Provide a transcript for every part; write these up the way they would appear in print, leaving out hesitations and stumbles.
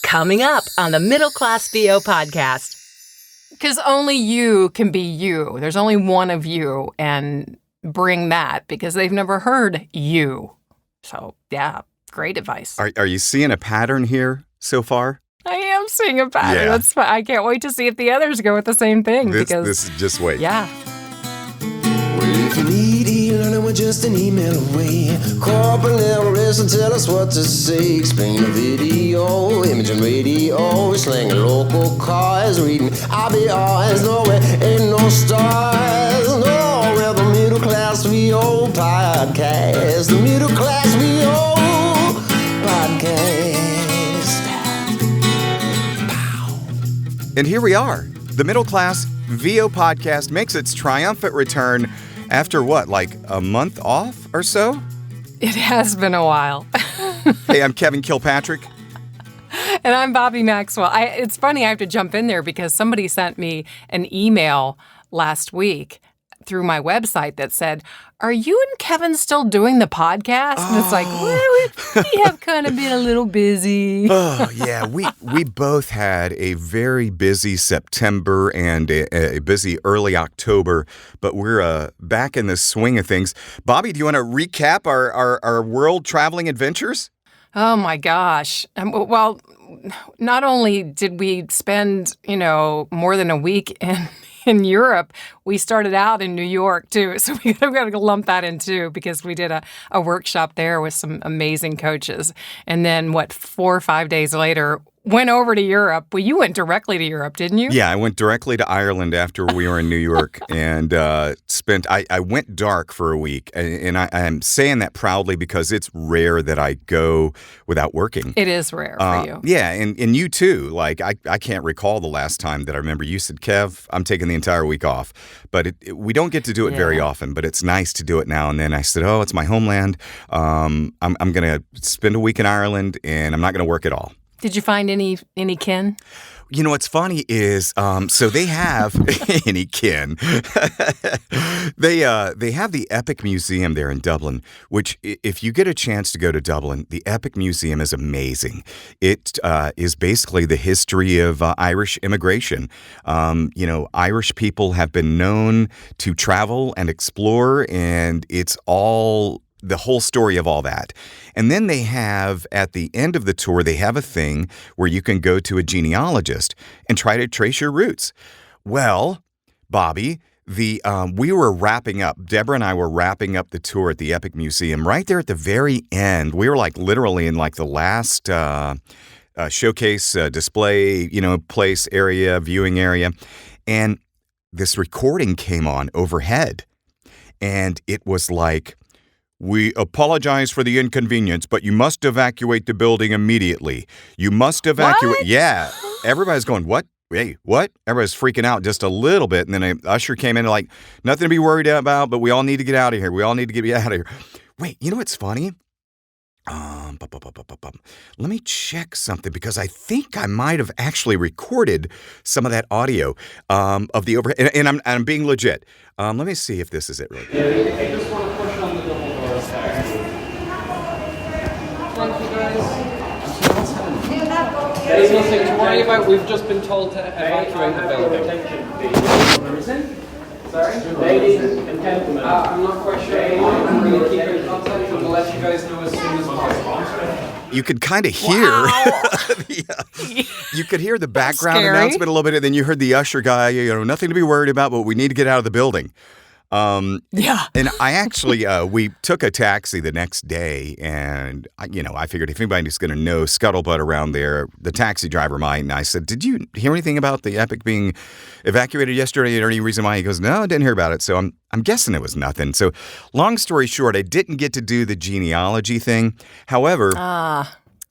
coming up on the Middle Class VO podcast. Because only you can be you. There's only one of you, and bring that because they've never heard you. So, yeah, great advice. Are you seeing a pattern here so far? I am seeing a pattern. Yeah. That's fine. I can't wait to see if the others go with the same thing. This is just wait. Yeah. Well, if you need e-learning, we're just an email away. Call up and listen, tell us what to say. Explain the video, image and radio. Slang local cars, reading IBRs. No way, ain't no stars. No, we're the Middle Class VO podcast. The Middle Class VO podcast. And here we are. The Middle Class VO podcast makes its triumphant return after what, like a month off or so? It has been a while. Hey, I'm Kevin Kilpatrick. And I'm Bobby Maxwell. It's funny, I have to jump in there because somebody sent me an email last week through my website that said, "Are you and Kevin still doing the podcast?" And it's like, well, we have kind of been a little busy. Oh, yeah. We both had a very busy September and a busy early October, but we're back in the swing of things. Bobby, do you want to recap our world traveling adventures? Oh, my gosh. Well, not only did we spend, more than a week in Europe, we started out in New York, too. So we got to lump that in, too, because we did a workshop there with some amazing coaches. And then, 4 or 5 days later, went over to Europe. Well, you went directly to Europe, didn't you? Yeah, I went directly to Ireland after we were in New York and I went dark for a week. And I'm saying that proudly because it's rare that I go without working. It is rare for you. Yeah, and you too. Like, I can't recall the last time that I remember you said, Kev, I'm taking the entire week off. But we don't get to do it very often, but it's nice to do it now and then. I said, it's my homeland. I'm going to spend a week in Ireland and I'm not going to work at all. Did you find any kin? You know, what's funny is, so they have any kin. They have the Epic Museum there in Dublin, which if you get a chance to go to Dublin, the Epic Museum is amazing. It is basically the history of Irish immigration. Irish people have been known to travel and explore, and it's all the whole story of all that. And then they have, at the end of the tour, they have a thing where you can go to a genealogist and try to trace your roots. Well, Bobby, we were wrapping up, Deborah and I were wrapping up the tour at the Epic Museum right there at the very end. We were literally in the last showcase, display, place area, viewing area. And this recording came on overhead. And it was like, "We apologize for the inconvenience, but you must evacuate the building immediately. You must evacuate." What? Yeah. Everybody's going, "What? Hey, what?" Everybody's freaking out just a little bit. And then an usher came in nothing to be worried about, but we all need to get out of here. We all need to get out of here. Wait, you know what's funny? Let me check something because I think I might have actually recorded some of that audio of the overhead. And I'm being legit. Let me see if this is it really quick. I just want to push on the double doors there. Thank you, guys. There's nothing to worry about. We've just been told to evacuate the building. Sorry? Ladies and gentlemen. I'm not quite sure. I'm going to keep in contact and we'll let you guys know as soon as possible. You could kind of hear, you could hear the background announcement a little bit, and then you heard the usher guy, nothing to be worried about, but we need to get out of the building. Yeah. And I actually, we took a taxi the next day, and, I figured if anybody's going to know scuttlebutt around there, the taxi driver might. And I said, "Did you hear anything about the Epic being evacuated yesterday? Or any reason why?" He goes, "No, I didn't hear about it." So I'm guessing it was nothing. So long story short, I didn't get to do the genealogy thing. However,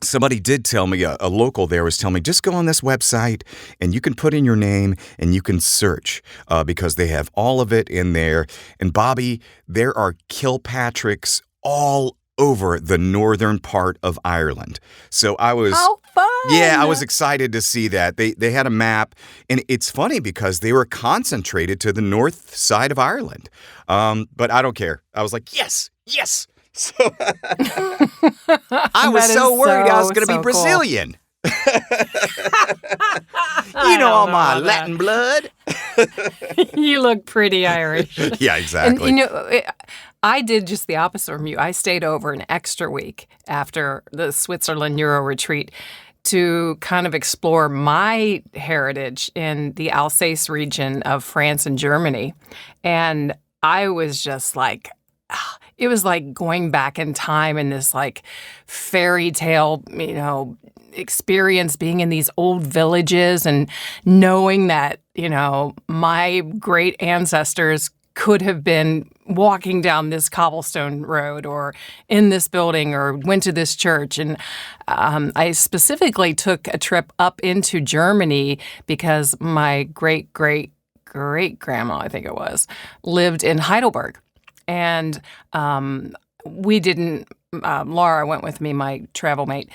somebody did tell me, a local there was telling me, just go on this website and you can put in your name and you can search because they have all of it in there. And Bobby, there are Kilpatricks all over the northern part of Ireland. So I was... How fun! Yeah, I was excited to see that. They had a map, and it's funny because they were concentrated to the north side of Ireland. But I don't care. I was like, yes! So I was so worried I was going to be Brazilian. You know all my about Latin blood. You look pretty Irish. Yeah, exactly. And I did just the opposite from you. I stayed over an extra week after the Switzerland Euro Retreat to kind of explore my heritage in the Alsace region of France and Germany. And I was just like, it was like going back in time in this like fairy tale, experience, being in these old villages and knowing that, my great ancestors could have been walking down this cobblestone road or in this building or went to this church. And I specifically took a trip up into Germany because my great-great-great-grandma, I think it was, lived in Heidelberg. And we didn't, Laura went with me, my travel mate.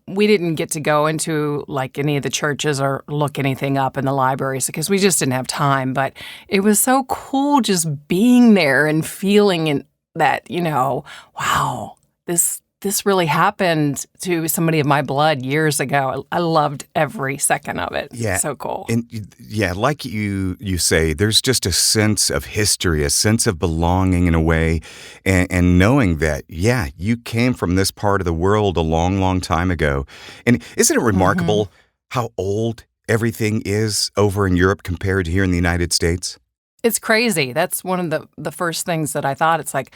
We didn't get to go into like any of the churches or look anything up in the libraries because we just didn't have time. But it was so cool just being there and feeling that, wow, this really happened to somebody of my blood years ago. I loved every second of it. Yeah. So cool. And yeah, like you say, there's just a sense of history, a sense of belonging in a way, and knowing that, yeah, you came from this part of the world a long, long time ago. And isn't it remarkable how old everything is over in Europe compared to here in the United States? It's crazy. That's one of the first things that I thought. It's like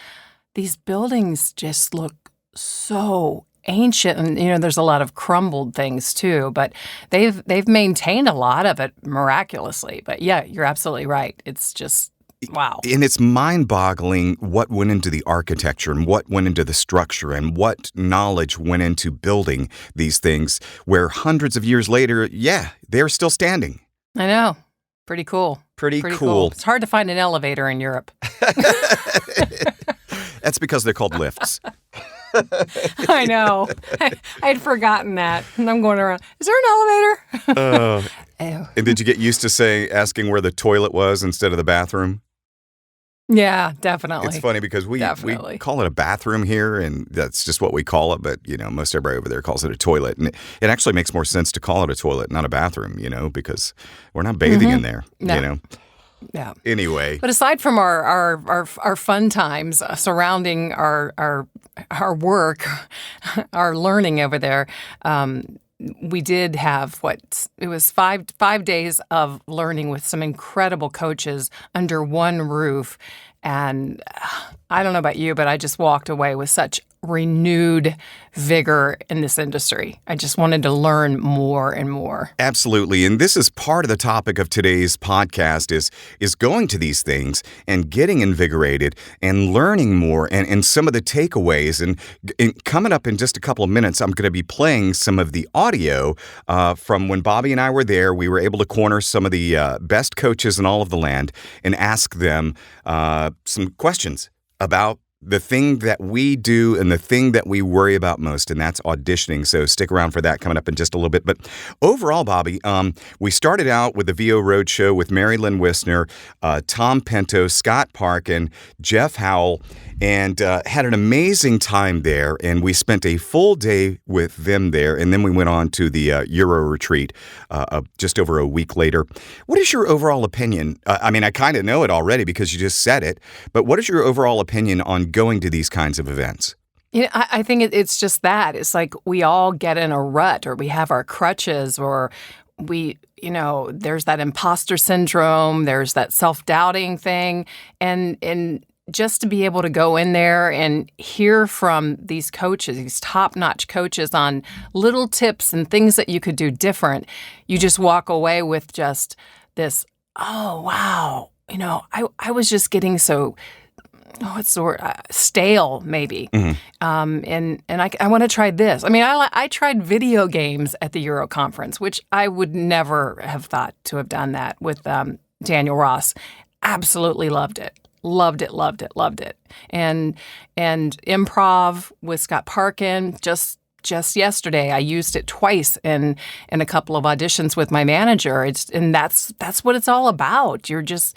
these buildings just look so ancient, and there's a lot of crumbled things too, but they've maintained a lot of it miraculously. But yeah, you're absolutely right. It's just wow. And it's mind-boggling what went into the architecture and what went into the structure and what knowledge went into building these things, where hundreds of years later, yeah, they're still standing. I know. Pretty cool. Pretty cool. It's hard to find an elevator in Europe. That's because they're called lifts. I know. I'd forgotten that. And I'm going around, is there an elevator? And did you get used to asking where the toilet was instead of the bathroom? Yeah, definitely. It's funny because we call it a bathroom here, and that's just what we call it. But, most everybody over there calls it a toilet. And it actually makes more sense to call it a toilet, not a bathroom, because we're not bathing in there, No. Yeah. Anyway. But aside from our fun times surrounding our work, our learning over there, we did have it was five days of learning with some incredible coaches under one roof. And I don't know about you, but I just walked away with such renewed vigor in this industry. I just wanted to learn more and more. Absolutely. And this is part of the topic of today's podcast is going to these things and getting invigorated and learning more and some of the takeaways. And coming up in just a couple of minutes, I'm going to be playing some of the audio from when Bobby and I were there. We were able to corner some of the best coaches in all of the land and ask them some questions about the thing that we do and the thing that we worry about most, and that's auditioning. So stick around for that coming up in just a little bit. But overall, Bobby, we started out with the VO Roadshow with Mary Lynn Wissner, Tom Pinto, Scott Parkin, Jeff Howell, and had an amazing time there. And we spent a full day with them there, and then we went on to the Euro Retreat just over a week later. What is your overall opinion? I mean, I kind of know it already because you just said it, but what is your overall opinion on going to these kinds of events? I think it's just that. It's like we all get in a rut, or we have our crutches, or there's that imposter syndrome, there's that self-doubting thing. And just to be able to go in there and hear from these coaches, these top-notch coaches on little tips and things that you could do different, you just walk away with just this, oh, wow. I was just getting so... what's the word? Stale, maybe. Mm-hmm. And I want to try this. I mean, I tried video games at the Euro conference, which I would never have thought to have done that with Daniel Ross. Absolutely loved it. Loved it, loved it, loved it. And improv with Scott Parkin, just yesterday, I used it twice in a couple of auditions with my manager. And that's what it's all about. You're just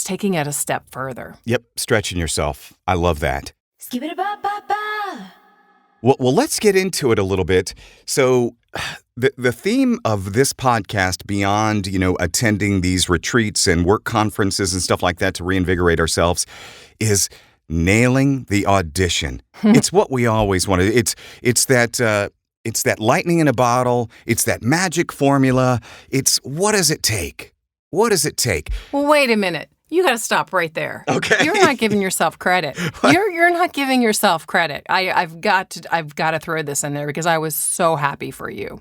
taking it a step further. Yep, stretching yourself. I love that. Skip it ba ba ba. Well, let's get into it a little bit. So the theme of this podcast, beyond, attending these retreats and work conferences and stuff like that to reinvigorate ourselves, is nailing the audition. It's what we always wanted. It's that lightning in a bottle. It's that magic formula. It's what does it take? What does it take? Well, wait a minute. You got to stop right there. Okay. You're not giving yourself credit. You're not giving yourself credit. I've got to throw this in there because I was so happy for you.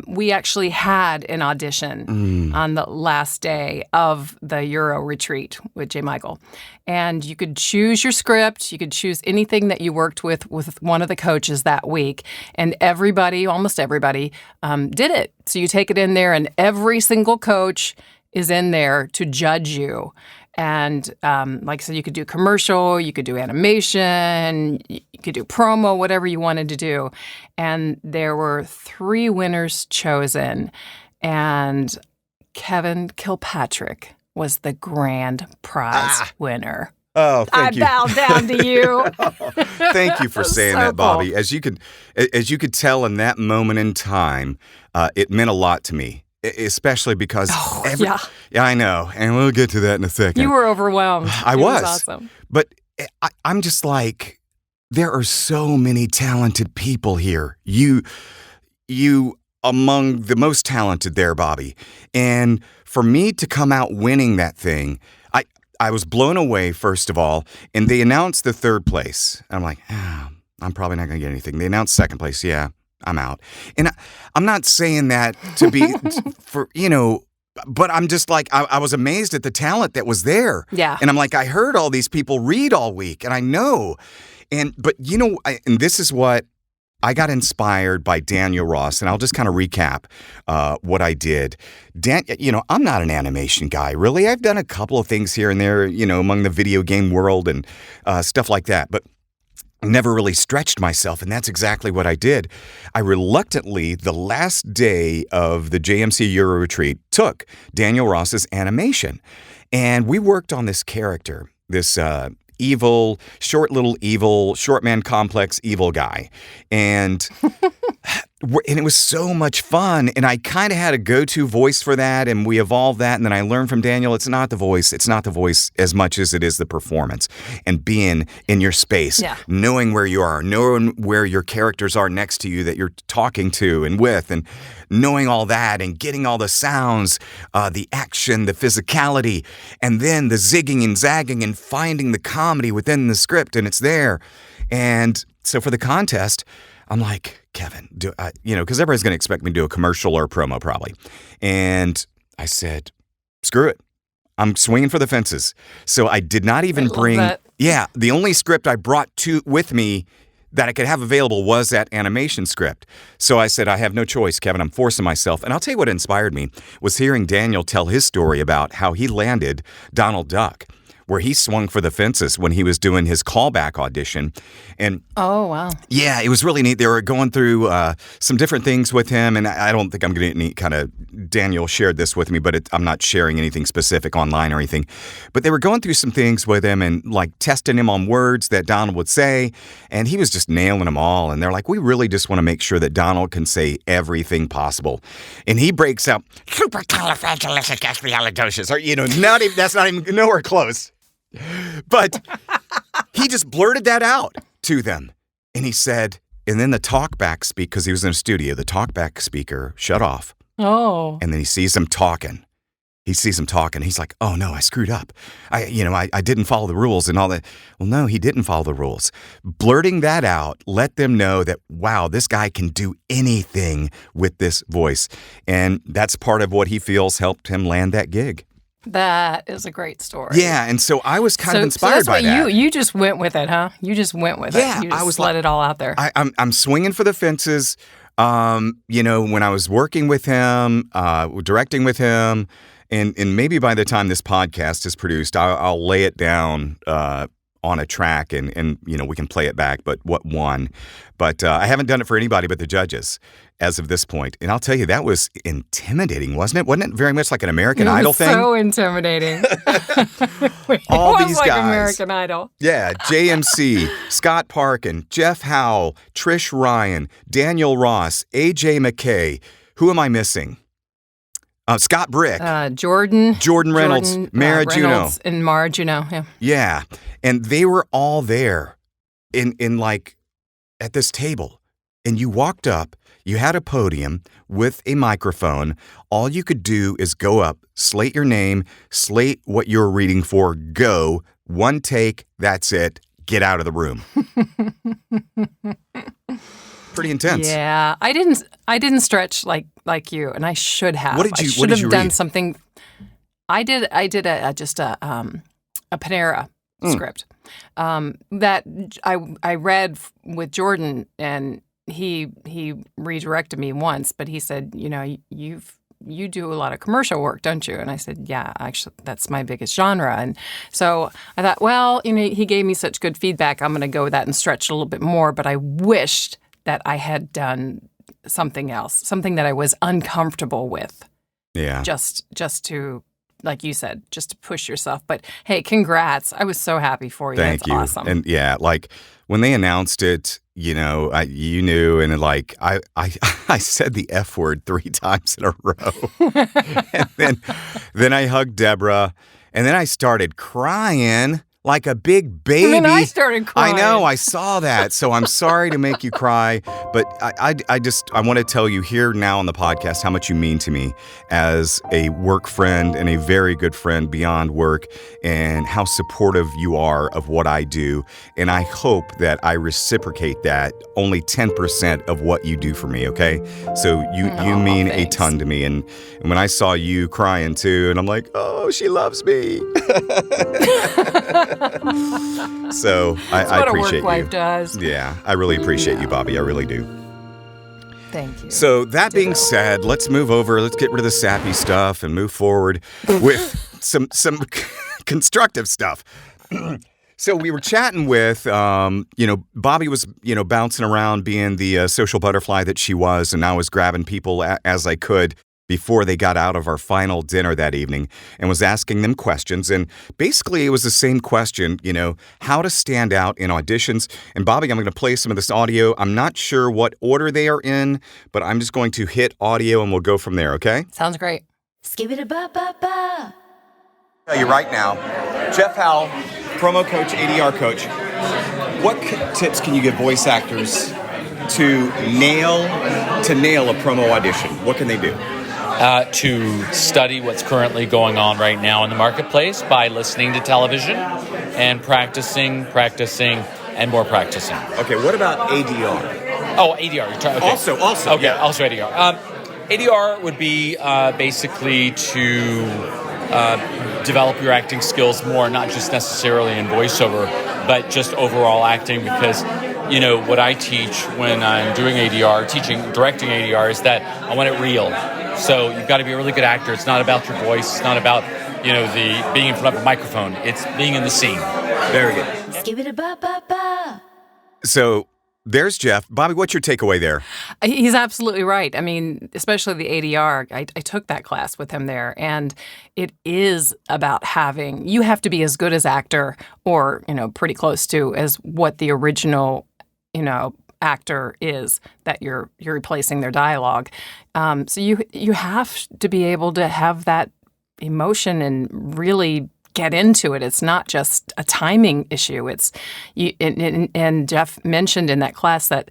We actually had an audition on the last day of the Euro Retreat with J. Michael. And you could choose your script. You could choose anything that you worked with one of the coaches that week. And almost everybody, did it. So you take it in there, and every single coach is in there to judge you. And like I said, you could do commercial, you could do animation, you could do promo, whatever you wanted to do. And there were 3 winners chosen. And Kevin Kilpatrick was the grand prize winner. Oh, thank you. I bow down to you. Thank you for saying So that, Bobby. cool. As you could tell in that moment in time, it meant a lot to me. Especially because yeah, I know, and we'll get to that in a second. you were overwhelmed. I was. It was awesome. But I'm just like, there are so many talented people here. You among the most talented there, Bobby. And for me to come out winning that thing, I was blown away, first of all. And they announced the 3rd place. I'm like, I'm probably not going to get anything. They announced 2nd place. Yeah, I'm out. And I'm not saying that to be but I'm just like, I was amazed at the talent that was there. Yeah. And I'm like, I heard all these people read all week, and I know. But and this is what I got inspired by Daniel Ross, and I'll just kind of recap what I did. I'm not an animation guy, really. I've done a couple of things here and there, among the video game world and stuff like that. But never really stretched myself, and that's exactly what I did. I reluctantly, the last day of the JMC Euro Retreat, took Daniel Ross's animation, and we worked on this character, this evil, short man complex evil guy, and it was so much fun, and I kind of had a go-to voice for that, and we evolved that, and then I learned from Daniel, it's not the voice as much as it is the performance, and being in your space, knowing where you are, knowing where your characters are next to you that you're talking to and with, and knowing all that, and getting all the sounds, the action, the physicality, and then the zigging and zagging, and finding the comedy within the script, and it's there. And so for the contest, I'm like, Kevin, because everybody's going to expect me to do a commercial or a promo probably. And I said, screw it. I'm swinging for the fences. So I did not even bring, the only script I brought with me that I could have available was that animation script. So I said, I have no choice, Kevin. I'm forcing myself. And I'll tell you what inspired me was hearing Daniel tell his story about how he landed Donald Duck, where he swung for the fences when he was doing his callback audition. And oh, wow. Yeah, it was really neat. They were going through some different things with him, and I don't think I'm going to kind of, Daniel shared this with me, but I'm not sharing anything specific online or anything. But they were going through some things with him and like testing him on words that Donald would say, and he was just nailing them all. And they're like, we really just want to make sure that Donald can say everything possible. And he breaks out, supercalifragilisticexpialidocious, or, that's not even nowhere close. But he just blurted that out to them. And he said, and then the talkback speaker, because he was in a studio, the talkback speaker shut off. Oh. And then he sees them talking. He's like, oh no, I screwed up. I didn't follow the rules and all that. Well, no, he didn't follow the rules. Blurting that out, let them know that, wow, this guy can do anything with this voice. And that's part of what he feels helped him land that gig. That is a great story. Yeah, and so I was kind of inspired by that. You just went with it, huh? You just went with it. You just let it all out there. I'm swinging for the fences. When I was working with him, directing with him, and maybe by the time this podcast is produced, I'll lay it down on a track and we can play it back, but what won. But I haven't done it for anybody but the judges as of this point. And I'll tell you, that was intimidating, wasn't it? Wasn't it very much like an American Idol thing? So intimidating. All it these was like guys. American Idol. Yeah, JMC, Scott Parkin, Jeff Howell, Trish Ryan, Daniel Ross, AJ McKay. Who am I missing? Scott Brick. Jordan Reynolds, Mara Juno. Reynolds and Mara Juno, yeah. Yeah, and they were all there in like at this table. And you walked up, you had a podium with a microphone. All you could do is go up, slate your name, slate what you're reading for, go, one take, that's it, get out of the room. Pretty intense. Yeah, I didn't stretch like you, and I should have. What did you I should have done read? something. I did a Panera script that I read with Jordan, and he redirected me once, but he said, you do a lot of commercial work, don't you? And I said, yeah, actually, that's my biggest genre. And so I thought, well, he gave me such good feedback. I'm going to go with that and stretch a little bit more. But I wished that I had done something else, something that I was uncomfortable with. Yeah. Just to, like you said, just to push yourself. But hey, congrats. I was so happy for you. Thank That's you. awesome. And yeah, like when they announced it, you knew, and like I said the F word 3 times in a row. And then I hugged Deborah, and then I started crying like a big baby. And then I started crying. I know, I saw that. So I'm sorry to make you cry, but I want to tell you here now on the podcast how much you mean to me as a work friend and a very good friend beyond work, and how supportive you are of what I do. And I hope that I reciprocate that only 10% of what you do for me, okay? So you mean thanks. a ton to me. And when I saw you crying too, and I'm like, oh, she loves me. So I what appreciate a work wife you. does. Yeah, I really appreciate you, Bobby. I really do. Thank you. So that being said, let's move over. Let's get rid of the sappy stuff and move forward with some constructive stuff. So we were chatting with, Bobby was, bouncing around being the social butterfly that she was, and I was grabbing people as I could before they got out of our final dinner that evening, and was asking them questions. And basically it was the same question, how to stand out in auditions. And Bobby, I'm going to play some of this audio. I'm not sure what order they are in, but I'm just going to hit audio and we'll go from there, okay? Sounds great. Skibidi-ba-ba-ba. Tell you right now, Jeff Howell, promo coach, ADR coach, what tips can you give voice actors to nail a promo audition? What can they do? To study what's currently going on right now in the marketplace by listening to television and practicing, and more practicing. Okay, what about ADR? Oh, ADR. Okay. Also, Okay, yeah. also ADR. ADR would be basically to develop your acting skills more, not just necessarily in voiceover, but just overall acting, because what I teach when I'm doing ADR, directing ADR, is that I want it real. So you've got to be a really good actor. It's not about your voice. It's not about, the being in front of a microphone. It's being in the scene. Very good. Skibidi-ba-ba-ba. So there's Jeff. Bobby, what's your takeaway there? He's absolutely right. I mean, especially the ADR. I took that class with him there, and it is about you have to be as good as actor, or, pretty close to, as what the original, actor is that you're replacing their dialogue. So you have to be able to have that emotion and really get into it. It's not just a timing issue. It's and Jeff mentioned in that class that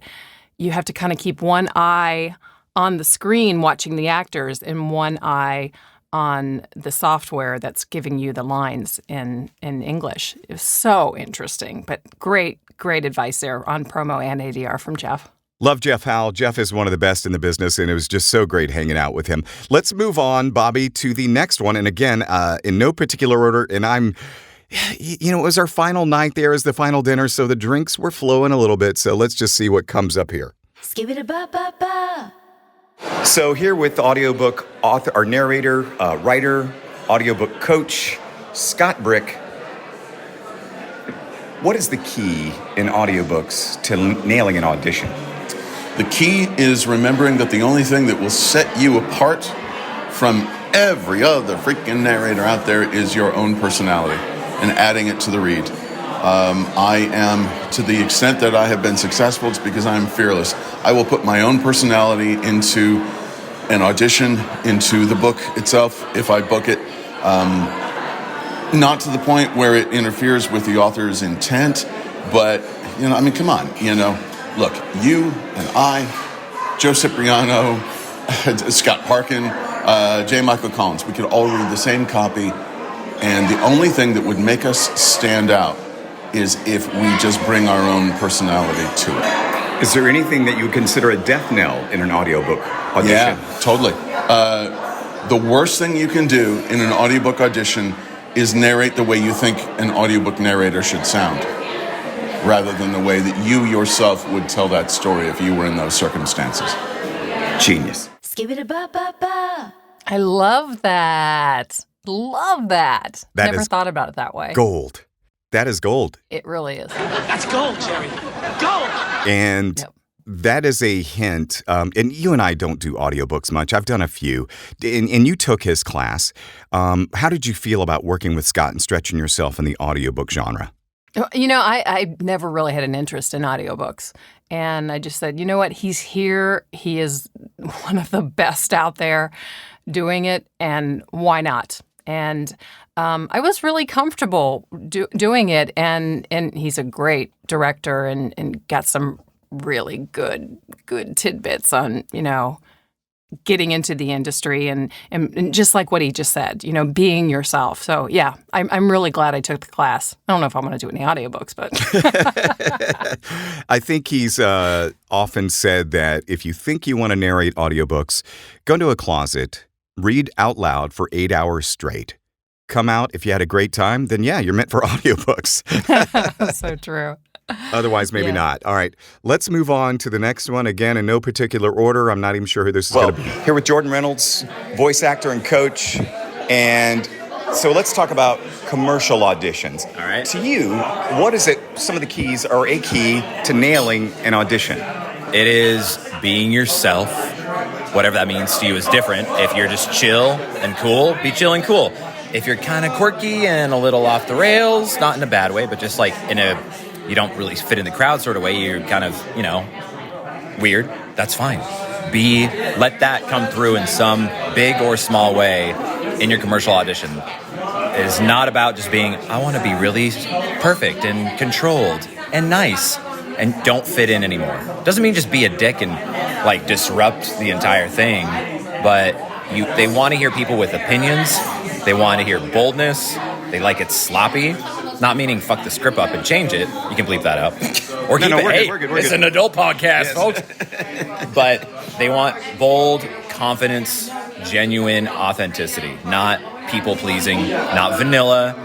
you have to kind of keep one eye on the screen watching the actors and one eye on the software that's giving you the lines in English. It was so interesting, but great advice there on promo and ADR from Jeff. Love Jeff Howell. Jeff is one of the best in the business, and it was just so great hanging out with him. Let's move on, Bobby, to the next one. And again, in no particular order, and it was our final night there as the final dinner, so the drinks were flowing a little bit. So let's just see what comes up here. Skibidi-ba-ba-ba. So here with the audiobook author, our narrator, writer, audiobook coach, Scott Brick. what is the key in audiobooks to nailing an audition? The key is remembering that the only thing that will set you apart from every other freaking narrator out there is your own personality and adding it to the read. I am, to the extent that I have been successful, it's because I'm fearless. I will put my own personality into an audition, into the book itself, if I book it. Not to the point where it interferes with the author's intent, but, come on, look, you and I, Joe Cipriano, Scott Parkin, J. Michael Collins, we could all read the same copy, and the only thing that would make us stand out is if we just bring our own personality to it. Is there anything that you would consider a death knell in an audiobook audition? Yeah, totally. The worst thing you can do in an audiobook audition is narrate the way you think an audiobook narrator should sound, rather than the way that you yourself would tell that story if you were in those circumstances. Genius. Skibidi-ba-ba-ba. I love that. Love that. That Never is thought about it that way. Gold. That is gold. It really is. That's gold, Jerry. Gold! And Yep. that is a hint. And you and I don't do audiobooks much. I've done a few. And you took his class. How did you feel about working with Scott and stretching yourself in the audiobook genre? I never really had an interest in audiobooks. And I just said, you know what? He's here. He is one of the best out there doing it. And why not? And I was really comfortable doing it. And he's a great director and got some really good tidbits on, getting into the industry and just like what he just said, being yourself. So, yeah, I'm really glad I took the class. I don't know if I'm going to do any audiobooks, but I think he's often said that if you think you want to narrate audiobooks, go into a closet, read out loud for 8 hours straight. Come out. If you had a great time, then yeah, you're meant for audiobooks. so true. Otherwise, maybe not. All right, let's move on to the next one. Again, in no particular order. I'm not even sure who this is going to be. Here with Jordan Reynolds, voice actor and coach. And so let's talk about commercial auditions. All right. To you, what is it, some of the keys or a key to nailing an audition? It is being yourself. Whatever that means to you is different. If you're just chill and cool, be chill and cool. If you're kind of quirky and a little off the rails, not in a bad way, but just like you don't really fit in the crowd sort of way, you're kind of, weird, that's fine. Let that come through in some big or small way in your commercial audition. It is not about just being, I want to be really perfect and controlled and nice and don't fit in anymore. Doesn't mean just be a dick and disrupt the entire thing, but they want to hear people with opinions. They want to hear boldness. They like it sloppy. Not meaning fuck the script up and change it. You can bleep that out. Or keep it. We're good. It's an adult podcast, folks. But they want bold, confidence, genuine authenticity. Not people-pleasing, not vanilla,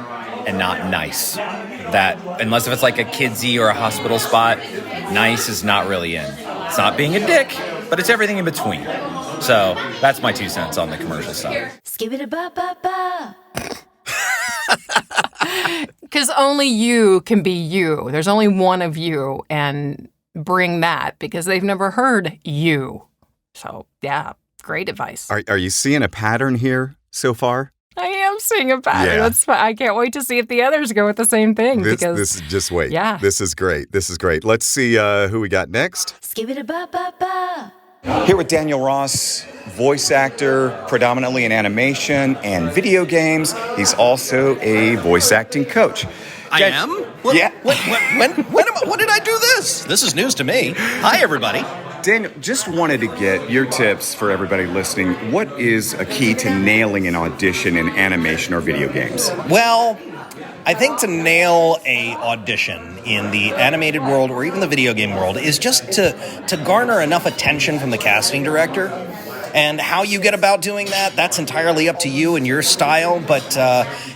and not nice. That, unless if it's like a kidsy or a hospital spot, nice is not really in. It's not being a dick, but it's everything in between. So that's my 2 cents on the commercial side. Skibidi-ba-ba-ba. because only you can be you. There's only one of you, and bring that because they've never heard you. So, yeah, great advice. Are you seeing a pattern here so far? I am seeing a pattern. Yeah. That's fine. I can't wait to see if the others go with the same thing. This is just wait. Yeah. This is great. This is great. Let's see who we got next. Skibidi-ba-ba-ba. Here with Daniel Ross, voice actor, predominantly in animation and video games. He's also a voice acting coach. I am? What, Yeah. When did I do this? This is news to me. Hi, everybody. Daniel, just wanted to get your tips for everybody listening. What is a key to nailing an audition in animation or video games? Well, I think to nail a audition in the animated world or even the video game world is just to garner enough attention from the casting director. And how you get about doing that, that's entirely up to you and your style. But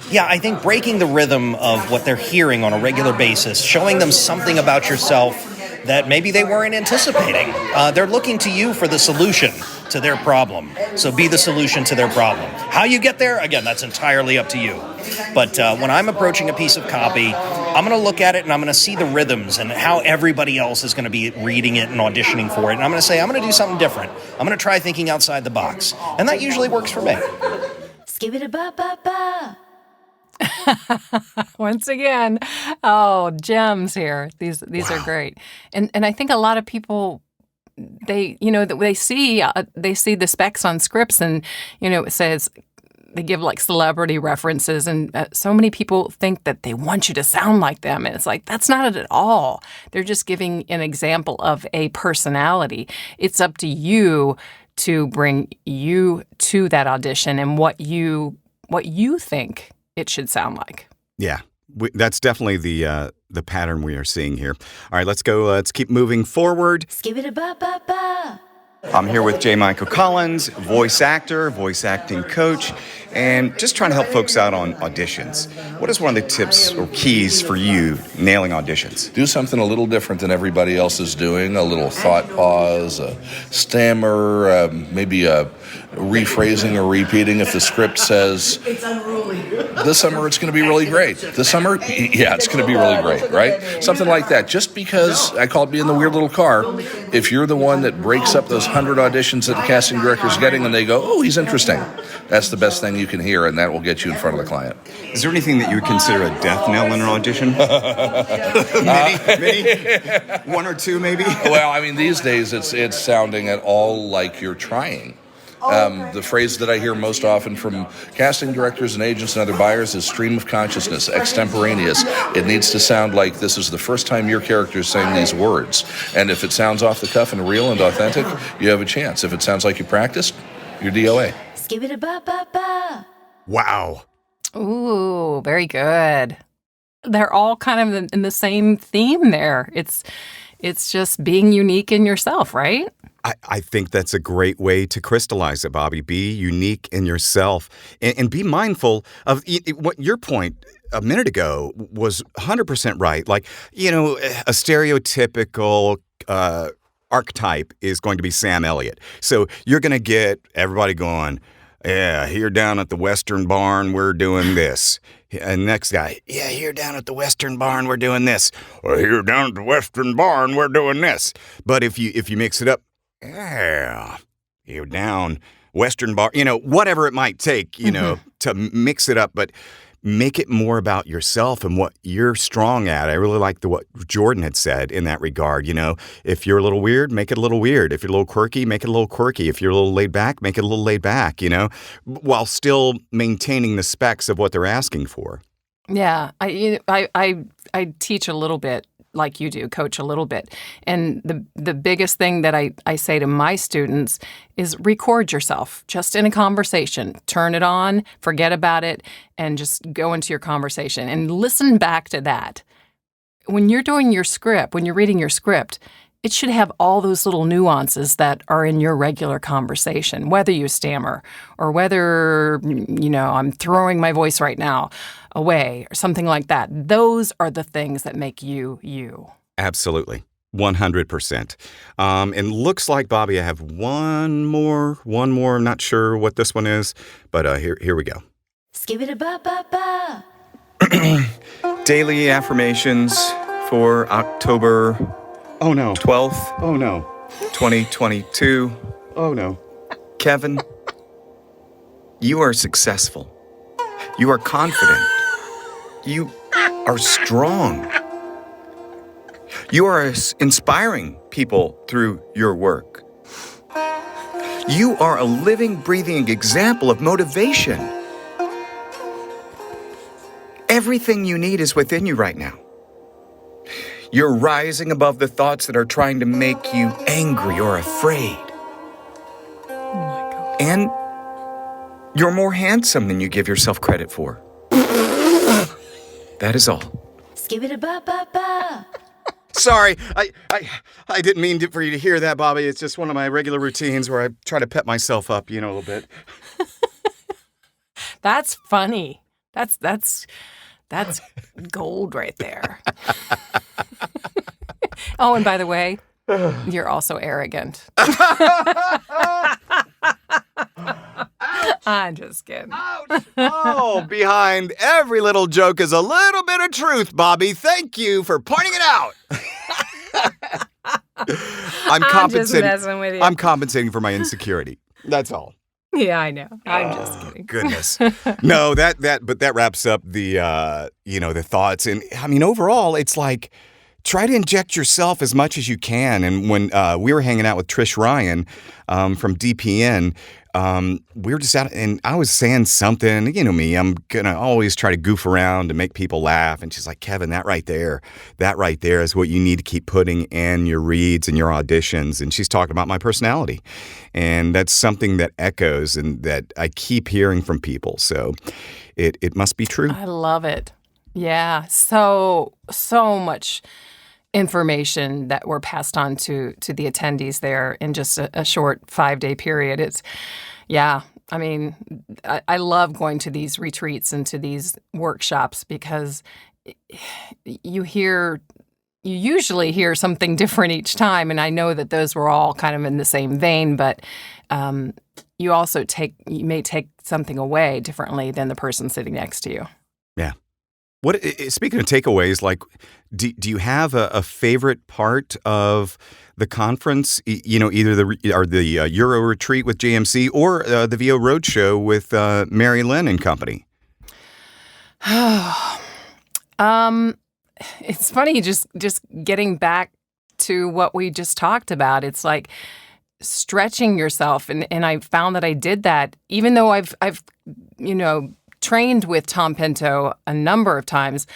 yeah, I think breaking the rhythm of what they're hearing on a regular basis, showing them something about yourself that maybe they weren't anticipating. They're looking to you for the solution to their problem. So be the solution to their problem. How you get there, again, that's entirely up to you. But when I'm approaching a piece of copy, I'm going to look at it and I'm going to see the rhythms and how everybody else is going to be reading it and auditioning for it. And I'm going to say, I'm going to do something different. I'm going to try thinking outside the box. And that usually works for me. Skibidi-ba-ba-ba. Once again, oh, gems here. These are great. And I think a lot of people, they see the specs on scripts and, it says they give like celebrity references, and so many people think that they want you to sound like them. And it's like, that's not it at all. They're just giving an example of a personality. It's up to you to bring you to that audition and what you think it should sound like. Yeah, that's definitely the pattern we are seeing here. All right, let's go. Let's keep moving forward. Skibidi-ba-ba-ba. I'm here with J. Michael Collins, voice actor, voice acting coach, and just trying to help folks out on auditions. What is one of the tips or keys for you nailing auditions? Do something a little different than everybody else is doing. A little thought pause, a stammer, maybe a rephrasing or repeating if the script says, it's unruly. This summer it's going to be really great. This summer, yeah, it's going to be really great, right? Something like that. Just because, I call it being the weird little car, if you're the one that breaks up those 100 auditions that the casting director's getting and they go, oh, he's interesting, that's the best thing you can hear, and that will get you in front of the client. Is there anything that you would consider a death knell in an audition? Many? One or two, maybe? Well, I mean, these days it's sounding at all like you're trying. The phrase that I hear most often from casting directors and agents and other buyers is stream of consciousness, extemporaneous. It needs to sound like this is the first time your character is saying these words. And if it sounds off the cuff and real and authentic, you have a chance. If it sounds like you practiced, you're DOA. Skibidi-ba-ba-ba. Wow. Ooh, very good. They're all kind of in the same theme there. It's just being unique in yourself, right? I think that's a great way to crystallize it, Bobby. Be unique in yourself and be mindful of what your point a minute ago was 100% right. Like, a stereotypical archetype is going to be Sam Elliott. So you're going to get everybody going, yeah, here down at the Western Barn, we're doing this. And next guy, yeah, here down at the Western Barn, we're doing this. Or here down at the Western Barn, we're doing this. But if you mix it up, yeah, you're down Western Barn, whatever it might take, to mix it up, but make it more about yourself and what you're strong at. I really like what Jordan had said in that regard. If you're a little weird, make it a little weird. If you're a little quirky, make it a little quirky. If you're a little laid back, make it a little laid back, while still maintaining the specs of what they're asking for. Yeah, I teach a little bit like you do, coach a little bit. And the biggest thing that I say to my students is record yourself just in a conversation. Turn it on, forget about it, and just go into your conversation and listen back to that. When you're doing your script, when you're reading your script, it should have all those little nuances that are in your regular conversation, whether you stammer or whether, I'm throwing my voice right now away or something like that. Those are the things that make you, you. Absolutely. 100%. And looks like, Bobby, I have one more. I'm not sure what this one is, but here we go. Skibidi-ba-ba-ba. Daily affirmations for October 12th. Oh, no. 2022. Oh, no. Kevin, you are successful. You are confident. You are strong. You are inspiring people through your work. You are a living, breathing example of motivation. Everything you need is within you right now. You're rising above the thoughts that are trying to make you angry or afraid. Oh my God. And you're more handsome than you give yourself credit for. That is all. Skibidi-ba-ba-ba. Sorry, I didn't mean for you to hear that, Bobby. It's just one of my regular routines where I try to pep myself up, a little bit. That's funny. That's gold right there. Oh, and by the way, you're also arrogant. I'm just kidding. Ouch! Oh, behind every little joke is a little bit of truth, Bobby. Thank you for pointing it out. I'm just messing with you. I'm compensating for my insecurity. That's all. Yeah, I know. I'm just kidding. Goodness. No, but that wraps up the the thoughts. And I mean, overall, it's like try to inject yourself as much as you can. And when we were hanging out with Trish Ryan from DPN, we were just out and I was saying something, you know me, I'm going to always try to goof around to make people laugh. And she's like, Kevin, that right there is what you need to keep putting in your reads and your auditions. And she's talking about my personality. And that's something that echoes and that I keep hearing from people. So it must be true. I love it. Yeah. So much information that were passed on to the attendees there in just a short 5-day period. I mean, I love going to these retreats and to these workshops because you usually hear something different each time. And I know that those were all kind of in the same vein, but you may take something away differently than the person sitting next to you. Yeah. What speaking of takeaways, like, do you have a favorite part of the conference? Either the Euro Retreat with JMC or the VO Roadshow with Mary Lynn and company. It's funny just getting back to what we just talked about. It's like stretching yourself, and I found that I did that, even though I've trained with Tom Pinto a number of times.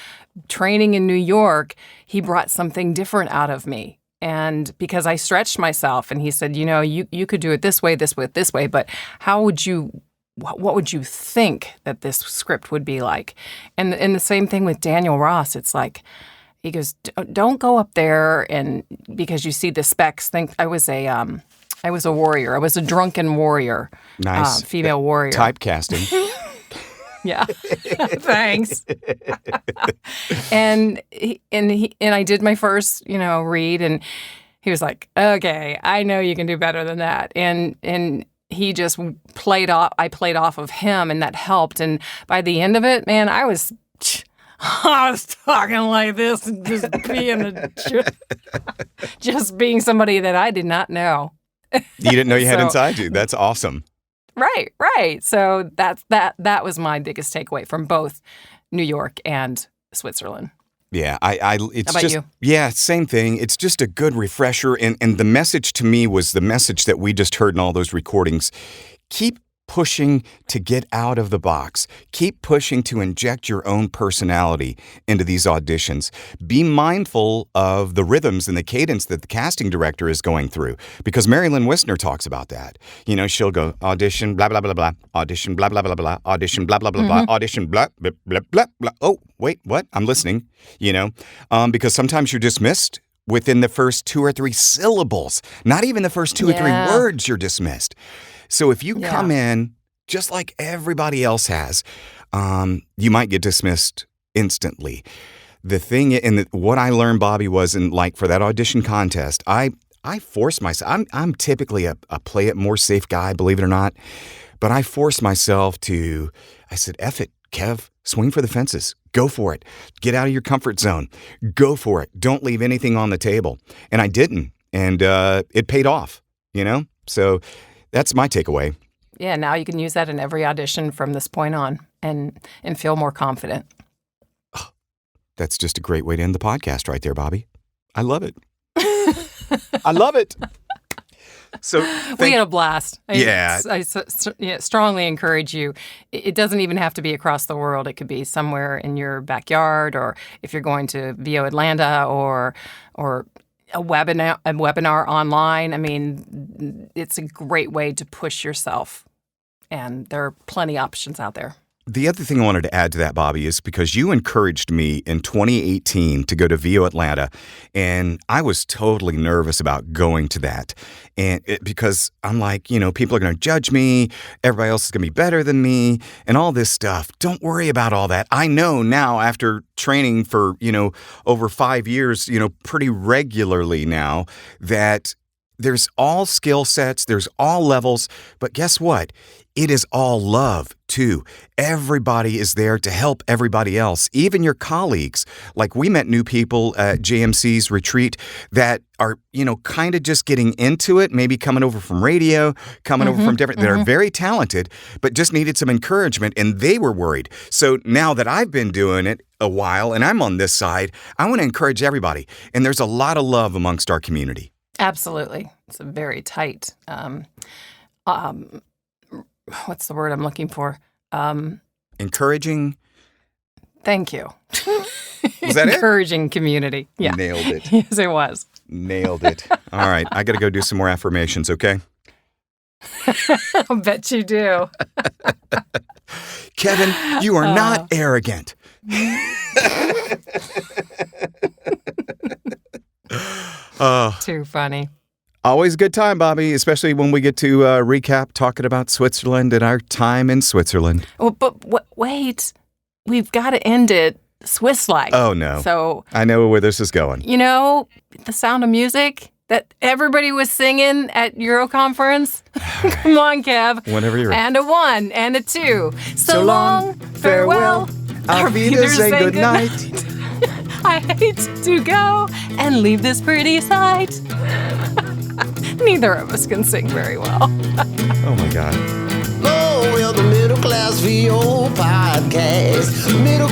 Training in New York, he brought something different out of me. And because I stretched myself, and he said, you could do it this way, but what would you think that this script would be like? And the same thing with Daniel Ross. It's like, he goes, don't go up there and because you see the specs, think I was a warrior. I was a drunken warrior. Nice. Female warrior. Typecasting. Yeah, thanks. and I did my first, read, and he was like, "Okay, I know you can do better than that." And he just played off. I played off of him, and that helped. And by the end of it, man, I was talking like this, and just being somebody that I did not know. You didn't know you had inside you. That's awesome. Right. So that was my biggest takeaway from both New York and Switzerland. Yeah, it's How about just you? Yeah, same thing. It's just a good refresher, and the message to me was the message that we just heard in all those recordings. Keep pushing to get out of the box. Keep pushing to inject your own personality into these auditions. Be mindful of the rhythms and the cadence that the casting director is going through, because Mary Lynn Wisner talks about that. She'll go audition, blah, blah, blah, blah, audition, blah, blah, blah, blah, audition, blah, blah, blah, blah, audition, blah, blah, blah, blah, blah. Oh, wait, what? I'm listening, because sometimes you're dismissed within the first 2 or 3 syllables. Not even the first 2 or 3 words you're dismissed. So if you come in just like everybody else has, you might get dismissed instantly. The thing, and what I learned, Bobby, was for that audition contest, I forced myself. I'm typically a play it more safe guy, believe it or not, but I forced myself I said, F it, Kev, swing for the fences. Go for it. Get out of your comfort zone. Go for it. Don't leave anything on the table. And I didn't. And it paid off, So that's my takeaway. Yeah, now you can use that in every audition from this point on and feel more confident. Oh, that's just a great way to end the podcast right there, Bobby. I love it. I love it. So we had a blast. Yeah. I strongly encourage you. It doesn't even have to be across the world. It could be somewhere in your backyard, or if you're going to VO Atlanta or a webinar online. I mean, it's a great way to push yourself, and there are plenty of options out there. The other thing I wanted to add to that, Bobby, is because you encouraged me in 2018 to go to VO Atlanta, and I was totally nervous about going to that. And because I'm like, people are going to judge me, everybody else is going to be better than me, and all this stuff. Don't worry about all that. I know now, after training for, over 5 years, pretty regularly now, that there's all skill sets, there's all levels, but guess what? It is all love, too. Everybody is there to help everybody else, even your colleagues. Like we met new people at JMC's retreat that are, kind of just getting into it, maybe coming over from radio, coming over from different, that are very talented, but just needed some encouragement, and they were worried. So now that I've been doing it a while and I'm on this side, I want to encourage everybody. And there's a lot of love amongst our community. Absolutely. It's a very tight, what's the word I'm looking for? Encouraging. Thank you. Was that Encouraging community. Yeah. Nailed it. Yes, it was. Nailed it. All right. I got to go do some more affirmations, okay? I'll bet you do. Kevin, you are not arrogant. Too funny. Always a good time, Bobby, especially when we get to recap talking about Switzerland and our time in Switzerland. Oh, but wait. We've got to end it Swiss-like. Oh, no. So I know where this is going. The Sound of Music that everybody was singing at Euro Conference? Come on, Kev. Whenever you're ready. And a 1 and a 2. So long, farewell. Auf Wiedersehen, good night. I hate to go and leave this pretty sight. Neither of us can sing very well. Oh, my God. Oh, well, the Middle Class VO podcast. Middle